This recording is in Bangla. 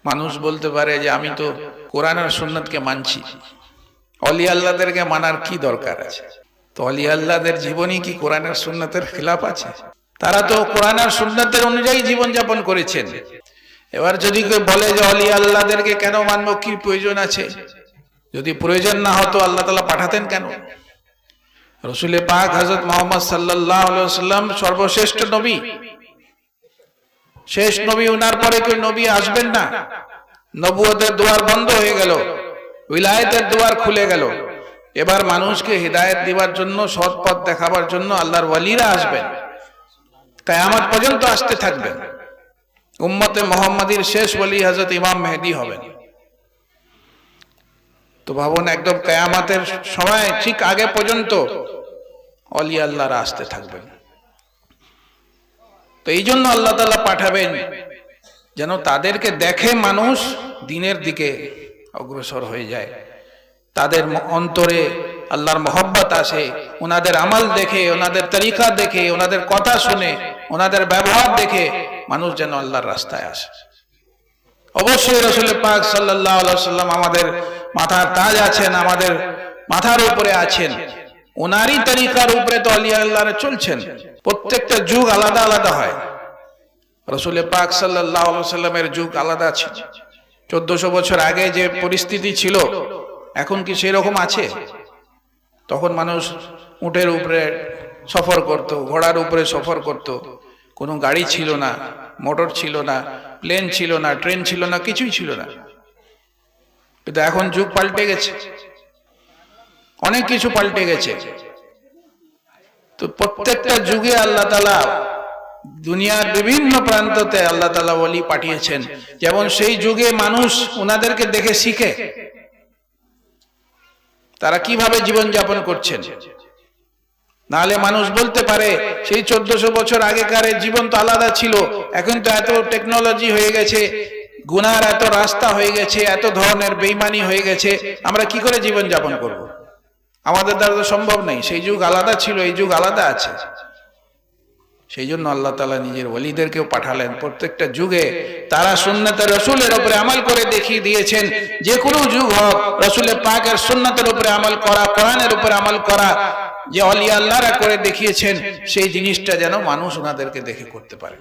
মানুষ বলতে পারে যে আমি তো কোরআন আর সুন্নাতকে মানছি, অলি আল্লাহদেরকে মানার কি দরকার আছে? তো অলি আল্লাহদের জীবনী কি কোরআন আর সুন্নাতের খিলাফ আছে? তারা তো কোরআন আর সুন্নাতের অনুযায়ী জীবনযাপন করেছেন। এবার যদি কেউ বলে যে অলি আল্লাহদেরকে কেন মানবো, কি প্রয়োজন আছে? যদি প্রয়োজন না হতো আল্লাহ তাআলা পাঠাতেন কেন? রসুল পাক হযরত মুহাম্মদ সাল্লাল্লাহু আলাইহি ওয়াসাল্লাম সর্বশ্রেষ্ঠ নবী, শেষ নবী। ওনার পরে কেউ নবী আসবেন না। নবুয়তের দুয়ার বন্ধ হয়ে গেল, উলায়াতের দুয়ার খুলে গেল। এবার মানুষকে হিদায়াত দিবার জন্য, সৎ পথ দেখাবার জন্য আল্লাহর ওয়ালিরা আসবেন, কিয়ামত পর্যন্ত আসতে থাকবেন। উম্মতে মুহাম্মাদীর শেষ ওয়ালি হযরত ইমাম মেহেদী হবেন। তো ভাবুন, একদম কিয়ামতের সময় ঠিক আগে পর্যন্ত ওলি আল্লাহরা আসতে থাকবেন। তো এই জন্য আল্লাহ তাআলা পাঠাবেন যেন তাদেরকে দেখে মানুষ দ্বীনের দিকে অগ্রসর হয়ে যায়, তাদের অন্তরে আল্লাহর মহব্বত আসে, ওনাদের আমল দেখে, ওনাদের তরিকা দেখে, ওনাদের কথা শুনে, ওনাদের ব্যবহার দেখে মানুষ যেন আল্লাহর রাস্তায় আসে। অবশ্যই রাসূল পাক সাল্লাল্লাহু আলাইহি ওয়াসাল্লাম আমাদের মাথার তাজ আছেন, আমাদের মাথার উপরে আছেন। ওনারই তরিকার উপরে তো আলিয়া আল্লাহরা চলছেন। প্রত্যেকটা যুগ আলাদা আলাদা হয়। রাসূল পাক সাল্লাল্লাহু আলাইহি ওয়াসাল্লামের যুগ আলাদা ছিল। 1400 বছর আগে যে পরিস্থিতি ছিল এখন কি সেই রকম আছে? তখন মানুষ উটের উপরে সফর করত, ঘোড়ার উপরে সফর করত, কোনো গাড়ি ছিল না, মোটর ছিল না, প্লেন ছিল না, ট্রেন ছিল না, কিছুই ছিল না। কিন্তু এখন যুগ পাল্টে গেছে, অনেক কিছু পাল্টে গেছে। তো প্রত্যেকটা যুগে আল্লাহ তাআলা দুনিয়ার বিভিন্ন প্রান্ততে আল্লাহ তাআলা ওলি পাঠিয়েছেন। যেমন সেই যুগে মানুষ ওনাদেরকে দেখে শিখে তারা কিভাবে জীবন যাপন করছেন। নাহলে মানুষ বলতে পারে সেই 1400 বছর আগেকার জীবন তো আলাদা ছিল, এখন তো এত টেকনোলজি হয়ে গেছে, গুনার এত রাস্তা হয়ে গেছে, এত ধরনের বেঈমানি হয়ে গেছে, আমরা কি করে জীবন যাপন করব? আমাদের দ্বারা তো সম্ভব নেই। সেই যুগ আলাদা ছিল, এই যুগ আলাদা আছে। সেই জন্য আল্লাহ তাআলা নিজের ওলিদেরকেও পাঠালেন। প্রত্যেকটা যুগে তারা সুন্নতে রাসূলের উপরে আমল করে দেখিয়ে দিয়েছেন। যে কোনো যুগ হোক, রাসূলের পাকের সুন্নতের উপরে আমল করা, কোরআনের উপরে আমল করা যে ওলি আল্লাহরা করে দেখিয়েছেন, সেই জিনিসটা যেন মানুষ ওনাদেরকে দেখে করতে পারে।